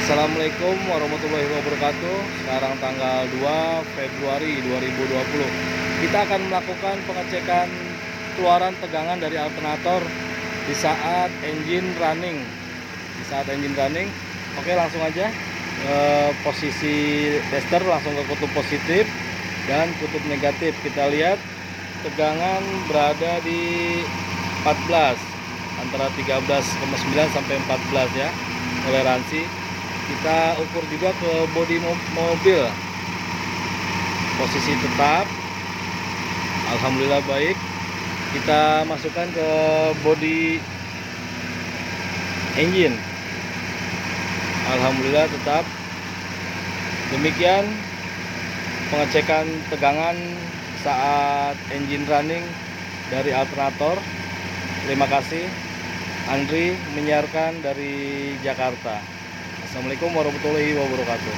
Assalamualaikum warahmatullahi wabarakatuh. Sekarang tanggal 2 Februari 2020. Kita akan melakukan pengecekan keluaran tegangan dari alternator di saat engine running. Oke, langsung aja posisi tester, langsung ke kutub positif dan kutub negatif. Kita lihat tegangan berada di 14, antara 13,9 sampai 14 ya, toleransi. Kita ukur juga ke bodi mobil, posisi tetap, alhamdulillah baik. Kita masukkan ke bodi engine, alhamdulillah tetap. Demikian pengecekan tegangan saat engine running dari alternator. Terima kasih. Andri menyiarkan dari Jakarta. Assalamualaikum warahmatullahi wabarakatuh.